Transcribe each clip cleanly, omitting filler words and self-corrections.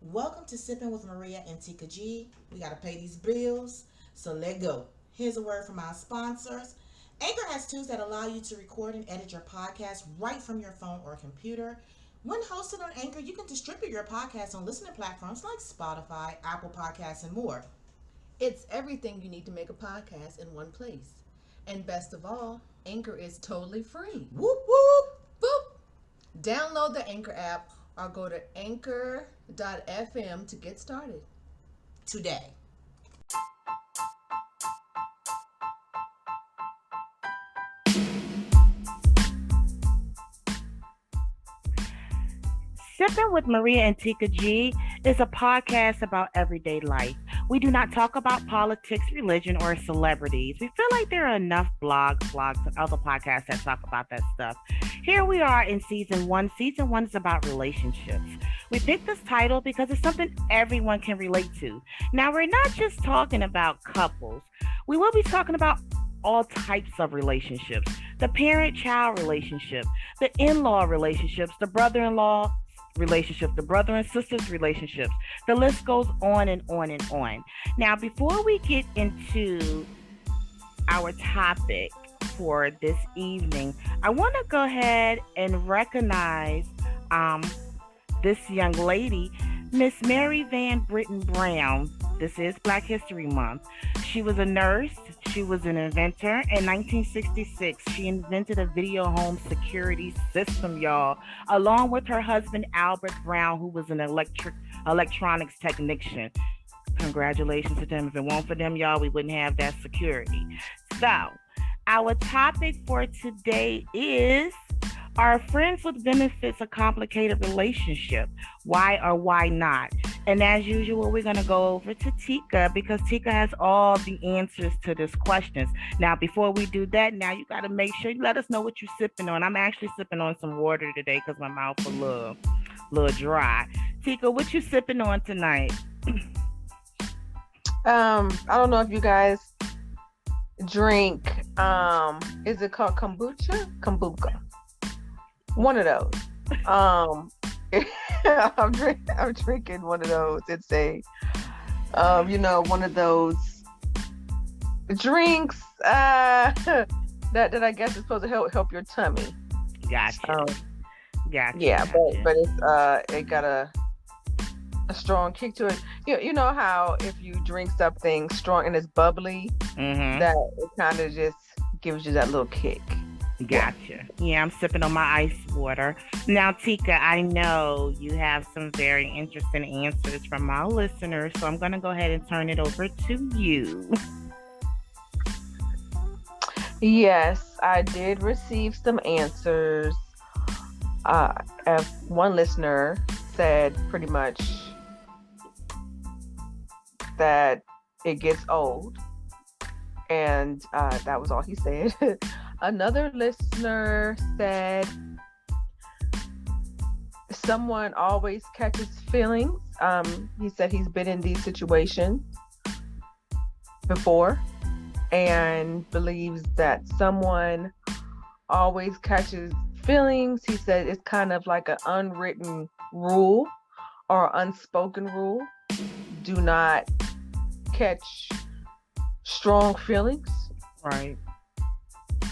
Welcome to Sipping with Maria and Tika G. We got to pay these bills, so let go. Here's a word from our sponsors. Anchor has tools that allow you to record and edit your podcast right from your phone or computer. When hosted on Anchor, you can distribute your podcast on listening platforms like Spotify, Apple Podcasts, and more. It's everything you need to make a podcast in one place. And best of all, Anchor is totally free. Whoop whoop! Boop! Download the Anchor app or go to anchor.fm to get started. Today. Sipping with Maria and Tika G is a podcast about everyday life. We do not talk about politics, religion, or celebrities. We feel like there are enough blogs, and other podcasts that talk about that stuff. Here we are in season one. Season one is about relationships. We picked this title because it's something everyone can relate to. Now, we're not just talking about couples, we will be talking about all types of relationships: the parent child relationship, the in law relationships, the brother in law relationship, the brother and sisters relationships. The list goes on and on and on. Now, before we get into our topic for this evening, I want to go ahead and recognize this young lady, Miss Mary Van Britton Brown. This is Black History Month. She was a nurse. She was an inventor. In 1966, she invented a video home security system, y'all, along with her husband, Albert Brown, who was an electronics technician. Congratulations to them. If it weren't for them, y'all, we wouldn't have that security. So, our topic for today is: are friends with benefits a complicated relationship? Why or why not? And as usual, we're going to go over to Tika because Tika has all the answers to these questions. Now, before we do that, now you got to make sure you let us know what you're sipping on. I'm actually sipping on some water today because my mouth a little dry. Tika, what you sipping on tonight? I don't know if you guys drink, is it called kombucha? Kombucha. One of those. I'm drinking one of those. It's a, one of those drinks that I guess is supposed to help your tummy. Gotcha. Yeah, gotcha. but it's it got a strong kick to it. You know how if you drink something strong and it's bubbly, that it kind of just gives you that little kick. Gotcha. Yeah, I'm sipping on my ice water. Now, Tika, I know you have some very interesting answers from our listeners, so I'm going to go ahead and turn it over to you. Yes, I did receive some answers. One listener said pretty much that it gets old, and that was all he said. Another listener said someone always catches feelings. He said he's been in these situations before and believes that someone always catches feelings. He said it's kind of like an unwritten rule or unspoken rule. Do not catch strong feelings. Right.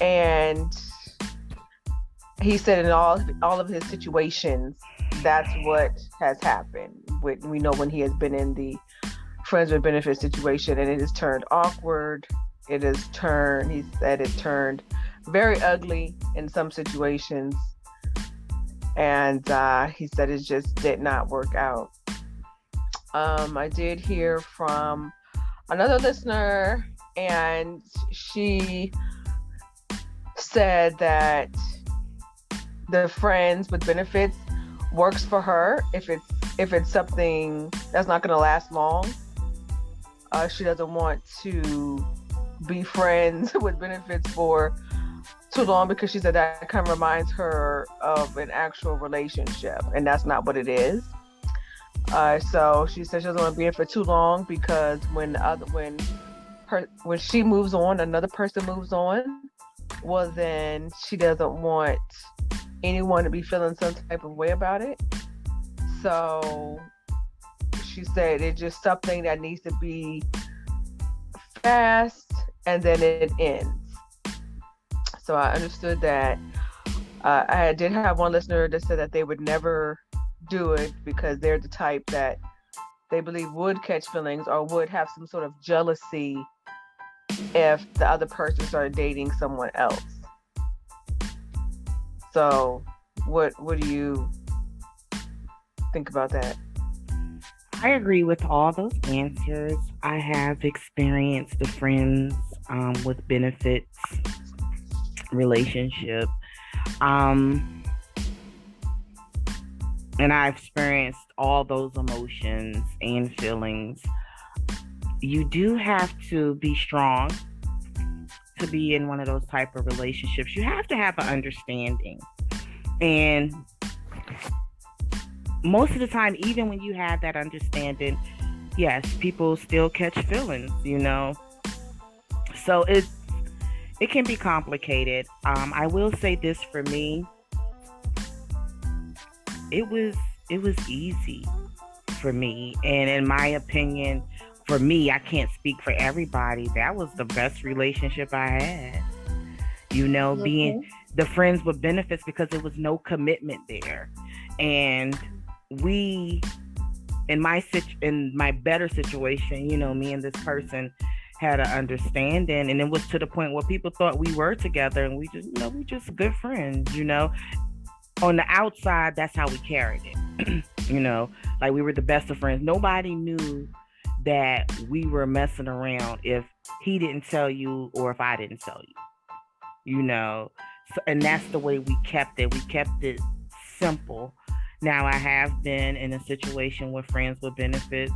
And he said in all of his situations, that's what has happened. We know when he has been in the friends with benefits situation, and it has turned awkward. He said it turned very ugly in some situations. And he said it just did not work out. I did hear from another listener, and she said that the friends with benefits works for her if it's something that's not going to last long. She doesn't want to be friends with benefits for too long because she said that kind of reminds her of an actual relationship, and that's not what it is. So she said she doesn't want to be in for too long because when she moves on, another person moves on. Well, then she doesn't want anyone to be feeling some type of way about it. So she said it's just something that needs to be fast and then it ends. So I understood that. I did have one listener that said that they would never do it because they're the type that they believe would catch feelings or would have some sort of jealousy if the other person started dating someone else. So what do you think about that? I agree with all those answers. I have experienced the friends with benefits relationship. Um, and I experienced all those emotions and feelings. You do have to be strong to be in one of those type of relationships. You have to have an understanding. And most of the time, even when you have that understanding, yes, people still catch feelings, you know. So it can be complicated. I will say this for me, it was easy for me, and in my opinion, for me, I can't speak for everybody. That was the best relationship I had. You know, being Okay. the friends with benefits because there was no commitment there, and we in my better situation, you know, me and this person had an understanding, and it was to the point where people thought we were together, and we just good friends, you know. On the outside, that's how we carried it, you know, like we were the best of friends. Nobody knew that we were messing around if he didn't tell you or if I didn't tell you, you know. So, and that's the way we kept it. We kept it simple. Now, I have been in a situation with friends with benefits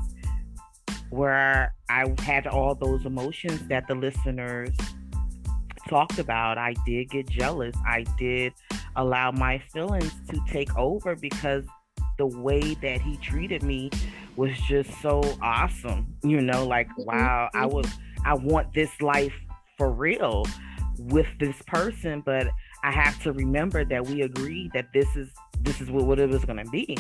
where I had all those emotions that the listeners talked about. I did get jealous. I did allow my feelings to take over because the way that he treated me was just so awesome. You know, like wow, I want this life for real with this person, but I have to remember that we agreed that this is what it was gonna be.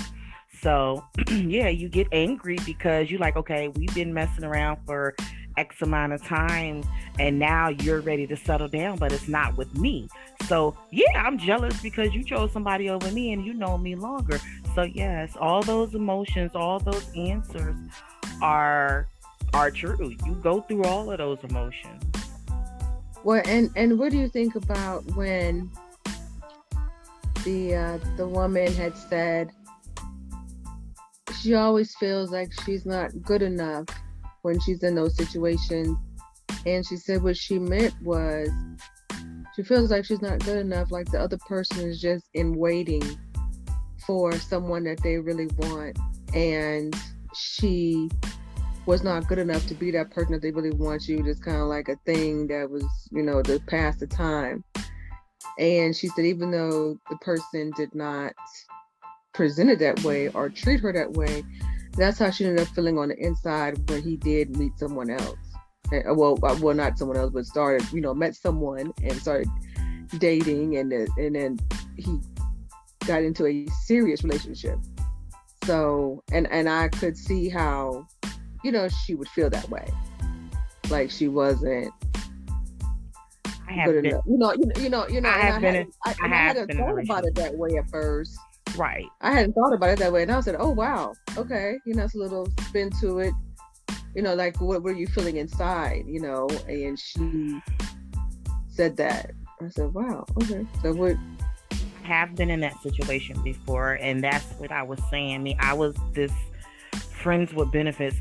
So yeah, you get angry because you're like, okay, we've been messing around for X amount of time and now you're ready to settle down, but it's not with me. So yeah, I'm jealous because you chose somebody over me and you know me longer. So yes, all those emotions, all those answers are are true. You go through all of those emotions. Well, and what do you think about when the woman had said she always feels like she's not good enough when she's in those situations, and she said what she meant was she feels like she's not good enough, like the other person is just in waiting for someone that they really want, and she was not good enough to be that person that they really want. You just kind of like a thing that was, to pass the time. And she said even though the person did not present it that way or treat her that way, that's how she ended up feeling on the inside when he did meet someone else. Well, not someone else, but started, met someone and started dating, and then he got into a serious relationship. So, and I could see how, she would feel that way, like she wasn't I have good been enough. I have been in, I I have hadn't been in a thought about it relationship. that way at first. Right. I hadn't thought about it that way, and I said, "Oh wow, okay." It's a little spin to it. Like what were you feeling inside? And she said that. I said, "Wow, okay." So what? I have been in that situation before, and that's what I was saying. I mean, I was this friends with benefits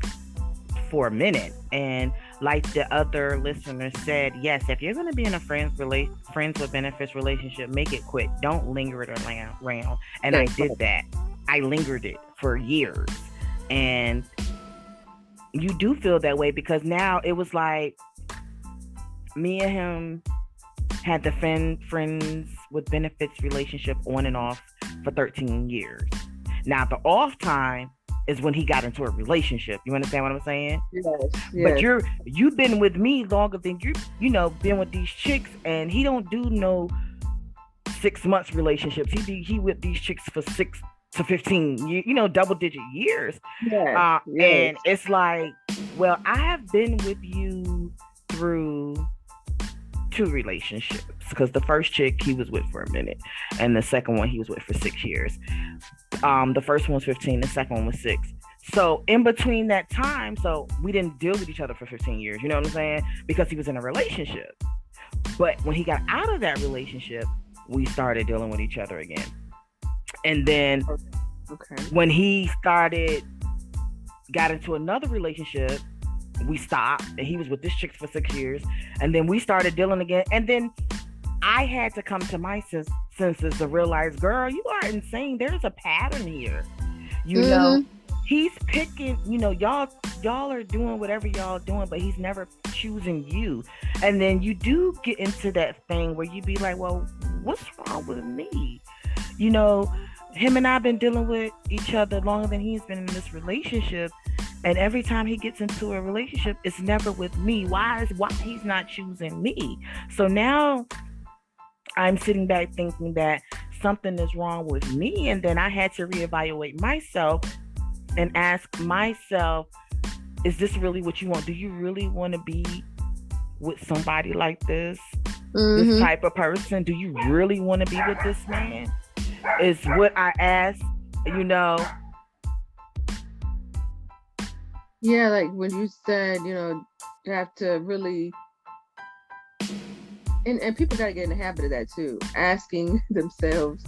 for a minute, and like the other listener said, yes, if you're going to be in a friends with benefits relationship, make it quick. Don't linger it around. And I did that. I lingered it for years, and you do feel that way because now it was like me and him had the friends with benefits relationship on and off for 13 years. Now the off time is when he got into a relationship. You understand what I'm saying? Yes, But yes. you've been with me longer than been with these chicks, and he don't do no 6 months relationships. He with these chicks for to 15, double digit years. Yes, yes. And it's like, well, I have been with you through two relationships, because the first chick he was with for a minute, and the second one he was with for 6 years. The first one was 15, the second one was 6. So in between that time, so we didn't deal with each other for 15 years, you know what I'm saying? Because he was in a relationship. But when he got out of that relationship, we started dealing with each other again. And then when he got into another relationship, we stopped, and he was with this chick for 6 years, and then we started dealing again. And then I had to come to my senses to realize, girl, you are insane. There's a pattern here. You know, he's picking, y'all are doing whatever y'all doing, but he's never choosing you. And then you do get into that thing where you be like, well, what's wrong with me? Him and I've been dealing with each other longer than he's been in this relationship. And every time he gets into a relationship, it's never with me. Why he's not choosing me? So now I'm sitting back thinking that something is wrong with me. And then I had to reevaluate myself and ask myself, is this really what you want? Do you really want to be with somebody like this? This type of person? Do you really want to be with this man? Is what I asked, Yeah, like when you said, you have to really, and people got to get in the habit of that too, asking themselves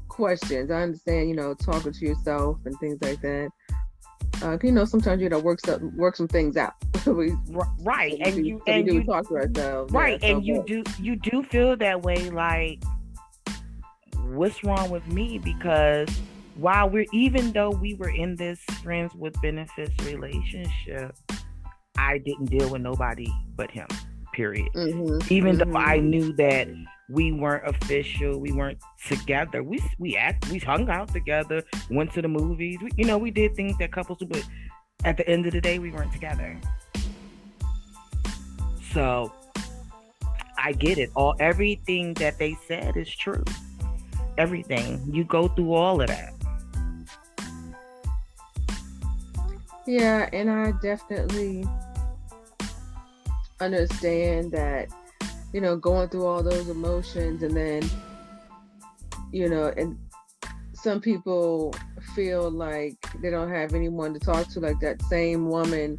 questions. I understand, talking to yourself and things like that. Sometimes work some things out. Right, and you talk to ourselves, right, yeah, and you do feel that way, like, what's wrong with me? Because even though we were in this friends with benefits relationship, I didn't deal with nobody but him, period. Even though I knew that we weren't official, we weren't together, we hung out together, went to the movies, we did things that couples do, but at the end of the day, we weren't together. So I get it. Everything that they said is true. Everything. You go through all of that. Yeah, and I definitely understand that, going through all those emotions, and then, and some people feel like they don't have anyone to talk to, like that same woman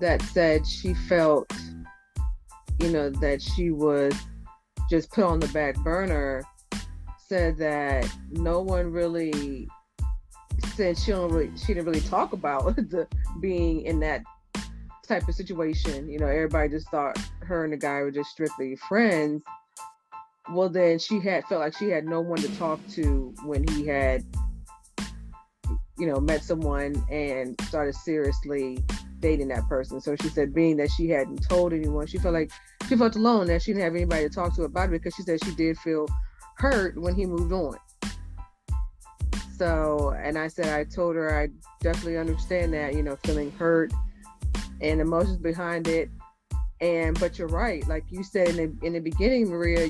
that said she felt, that she was just put on the back burner, said that no one really, since she didn't really talk about being in that type of situation. Everybody just thought her and the guy were just strictly friends. Well, then she felt like she had no one to talk to when he had, met someone and started seriously dating that person. So she said, being that she hadn't told anyone, she felt alone, that she didn't have anybody to talk to about it, because she said she did feel hurt when he moved on. So, and I told her I definitely understand that, feeling hurt and emotions behind it. But you're right, like you said in the beginning, Maria,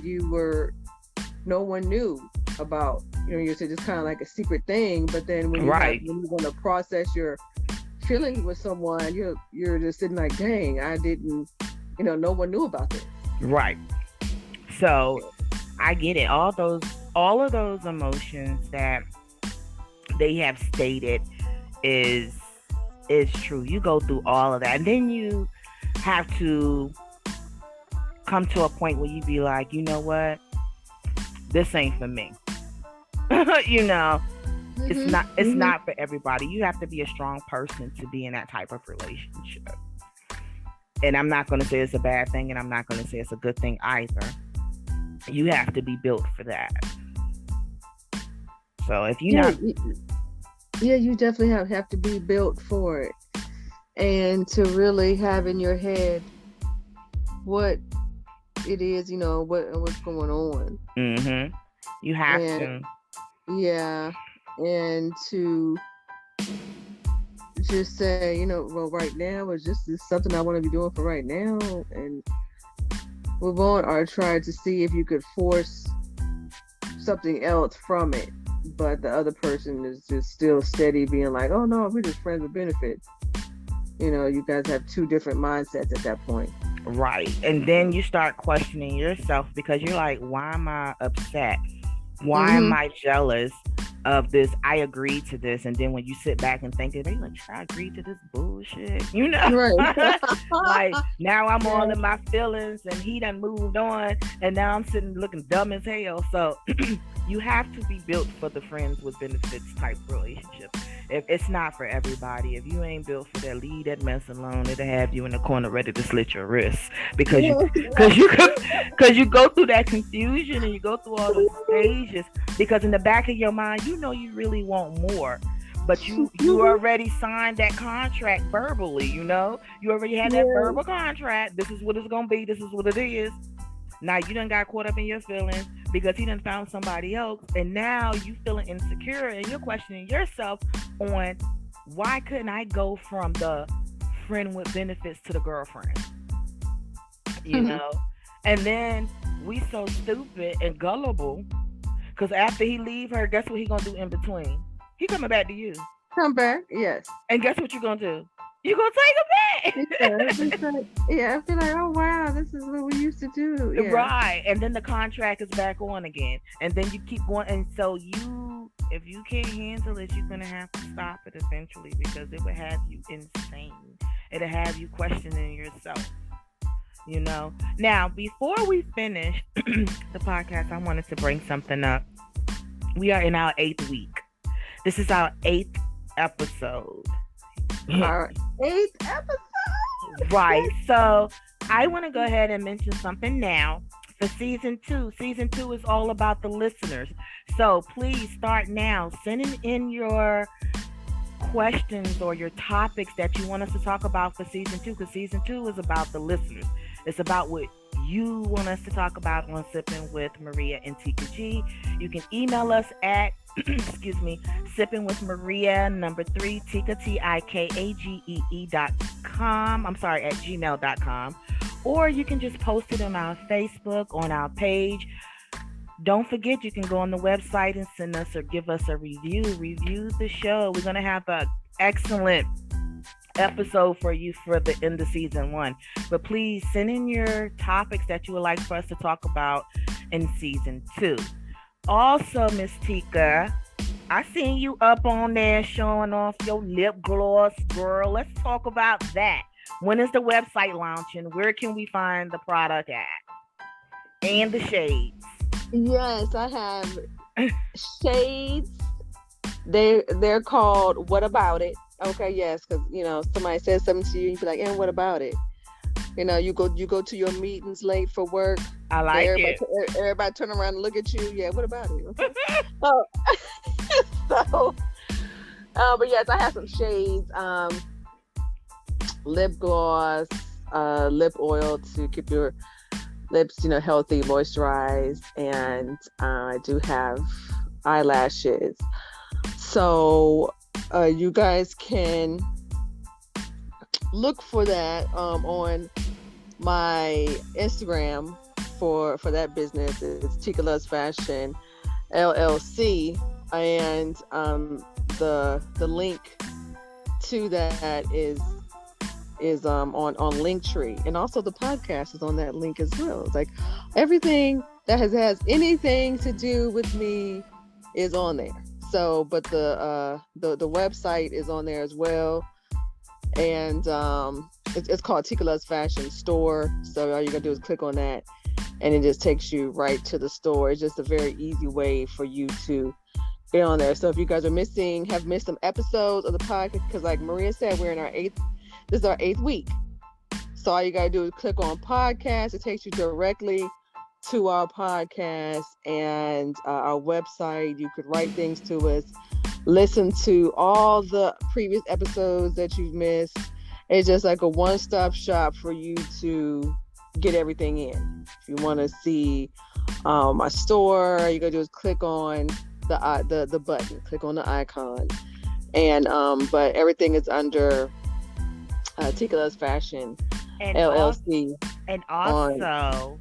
no one knew about, you said it's kind of like a secret thing. But then when you want to process your feelings with someone, you're just sitting like, dang, I didn't, no one knew about this. Right. So I get it. All of those emotions that they have stated is true. You go through all of that, and then you have to come to a point where you be like, you know what, this ain't for me. It's not for everybody. You have to be a strong person to be in that type of relationship. And I'm not going to say it's a bad thing, and I'm not going to say it's a good thing either. You have to be built for that. So if you you definitely have to be built for it, and to really have in your head what it is, what's going on. You have to. Yeah, and to just say, well, right now is something I want to be doing for right now, and move on, or try to see if you could force something else from it, but the other person is just still steady being like, oh no, we're just friends with benefits. You guys have two different mindsets at that point. Right. And then you start questioning yourself because you're like, why am I upset? Why am Mm-hmm. I jealous of this? I agreed to this. And then when you sit back and think, they like, I agreed to this bullshit, Right. like now I'm all Yeah. in my feelings and he done moved on and now I'm sitting looking dumb as hell. So you have to be built for the friends with benefits type relationship. If it's not for everybody, if you ain't built for that, leave that mess alone. It'll have you in the corner ready to slit your wrists because you go through that confusion and you go through all those stages because in the back of your mind you really want more, but you already signed that contract verbally. You already had that verbal contract. This is what it's gonna be. This is what it is. Now you done got caught up in your feelings because he done found somebody else, and now you feeling insecure and you're questioning yourself on why couldn't I go from the friend with benefits to the girlfriend, you know? And then we so stupid and gullible because after he leave her, guess what he gonna do in between? He coming back to you, Come back, yes. and guess what you gonna do? You gonna take him back. Yeah, I feel like, oh wow, this is what we used to do. Yeah. Right. And then the contract is back on again. And then you keep going. And so if you can't handle it, you're going to have to stop it eventually because it will have you insane. It'll have you questioning yourself. Now, before we finish the podcast, I wanted to bring something up. We are in our 8th week. This is our 8th episode. All right. 8th episode. Right. So I want to go ahead and mention something now for season 2. Season 2 is all about the listeners. So please start now sending in your questions or your topics that you want us to talk about for season 2, because season 2 is about the listeners. It's about what you want us to talk about on Sipping with Maria and Tika G. You can email us at excuse me, sipping with Maria 3 Tika TIKAGEE.com. I'm sorry, at gmail.com. Or you can just post it on our Facebook, on our page. Don't forget, you can go on the website and send us or give us a review. Review the show. We're going to have an excellent episode for you for the end of season 1. But please send in your topics that you would like for us to talk about in season 2. Also, Miss Tika, I seen you up on there showing off your lip gloss, girl. Let's talk about that. When is the website launching? Where can we find the product at? And the shades. Yes, I have shades. They're called What About It? Okay, yes, because somebody says something to you, you be like, and what about it? You go to your meetings late for work. I like everybody turn around and look at you. Yeah, what about it? Oh, but yes, I have some shades. Lip gloss, lip oil to keep your lips, healthy, moisturized, and I do have eyelashes. So you guys can look for that on my Instagram for that business. It's Tika Loves Fashion LLC, and the link to that is on Linktree, and also the podcast is on that link as well. It's like everything that has anything to do with me is on there. So, but the website is on there as well, and it's called Tika Loves Fashion Store. So all you gotta do is click on that, and it just takes you right to the store. It's just a very easy way for you to get on there. So if you guys have missed some episodes of the podcast, because like Maria said, we're in this is our 8th week. So all you gotta do is click on podcast. It takes you directly to our podcast and our website. You could write things to us, listen to all the previous episodes that you've missed. It's just like a one-stop shop for you to get everything in. If you want to see my store, all you gotta do is click on the button, click on the icon, and but everything is under Tika Loves Fashion and LLC. Also,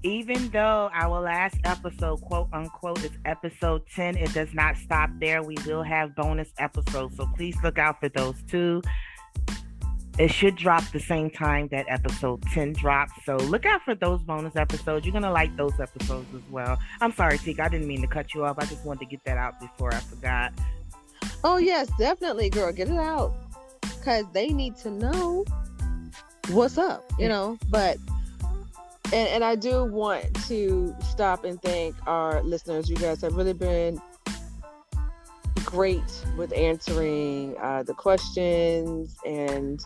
Even though our last episode, quote unquote, is episode 10, it does not stop there. We will have bonus episodes. So please look out for those too. It should drop the same time that episode 10 drops. So look out for those bonus episodes. You're going to like those episodes as well. I'm sorry, Tika. I didn't mean to cut you off. I just wanted to get that out before I forgot. Oh yes, definitely, girl. Get it out. Because they need to know what's up, But and I do want to stop and thank our listeners. You guys have really been great with answering the questions and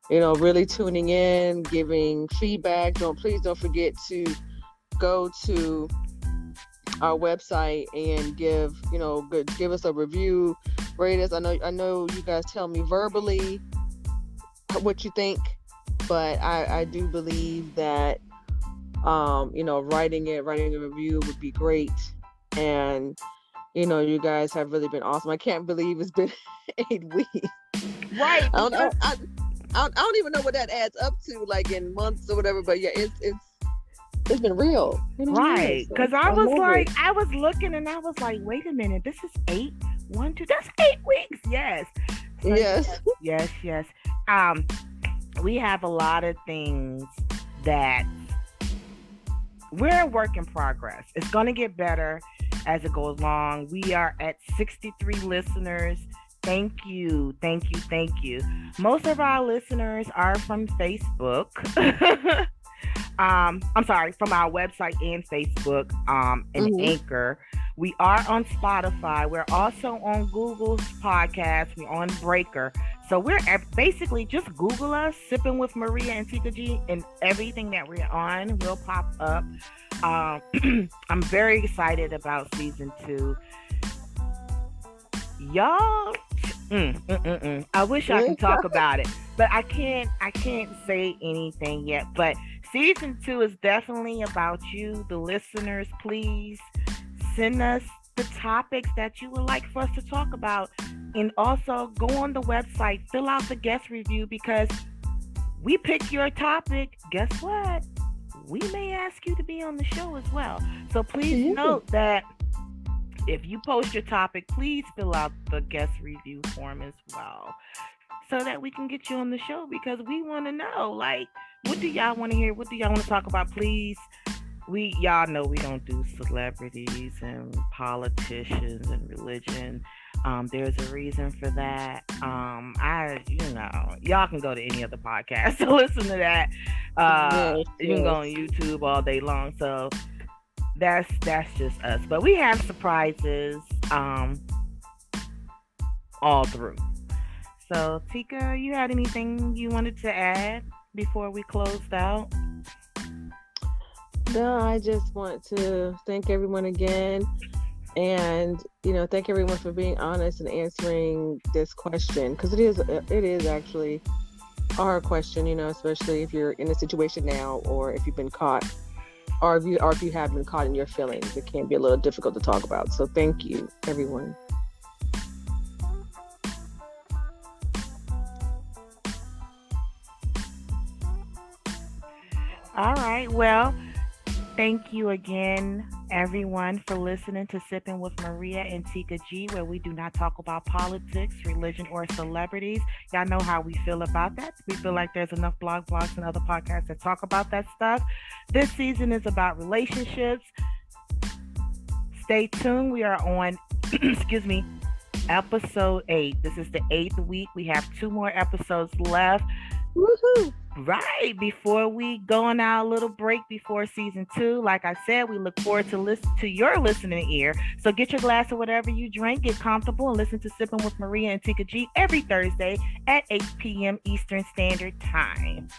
really tuning in, giving feedback. Please don't forget to go to our website and give us a review, rate us. I know you guys tell me verbally what you think, but I do believe that writing a review would be great. And you guys have really been awesome. I can't believe it's been 8 weeks. Right. I don't even know what that adds up to, like in months or whatever. But yeah, it's been real. Right. Because I was looking and I was like, wait a minute, this is 8. 1, 2, that's 8 weeks. Yes. So, yes. We have a lot of things that we're a work in progress. It's going to get better as it goes along. We are at 63 listeners. Thank you. Most of our listeners are from Facebook. I'm sorry, from our website and Facebook, and Anchor. We are on Spotify. We're also on Google's podcast. We're on Breaker. So we're basically just Google us, Sipping with Maria and Tika G, and everything that we're on will pop up. I'm very excited about season 2. Y'all, I wish I could talk about it, but I can't say anything yet. But season 2 is definitely about you, the listeners. Please send us the topics that you would like for us to talk about, and also go on the website, fill out the guest review, because we pick your topic. Guess what? We may ask you to be on the show as well. So please note that if you post your topic, please fill out the guest review form as well, so that we can get you on the show, because we want to know, like, what do y'all want to hear? What do y'all want to talk about? Please. Y'all know we don't do celebrities and politicians and religion. There's a reason for that. Y'all can go to any other podcast to listen to that. You can go on YouTube all day long. So that's just us. But we have surprises all through. So Tika, you had anything you wanted to add before we closed out? No, I just want to thank everyone again, and thank everyone for being honest and answering this question, because it is actually a hard question, especially if you're in a situation now, or if you've been caught, or if you have been caught in your feelings. It can be a little difficult to talk about. So thank you, everyone. All right. Well, thank you again, everyone, for listening to Sipping with Maria and Tika G, where we do not talk about politics, religion, or celebrities. Y'all know how we feel about that. We feel like there's enough blogs, and other podcasts that talk about that stuff. This season is about relationships. Stay tuned. We are on, episode 8. This is the 8th week. We have 2 more episodes left. Woohoo! Right before we go on our little break before season 2, like I said, we look forward to your listening ear. So get your glass of whatever you drink, get comfortable, and listen to Sipping with Maria and Tika G every Thursday at 8 p.m. Eastern Standard Time.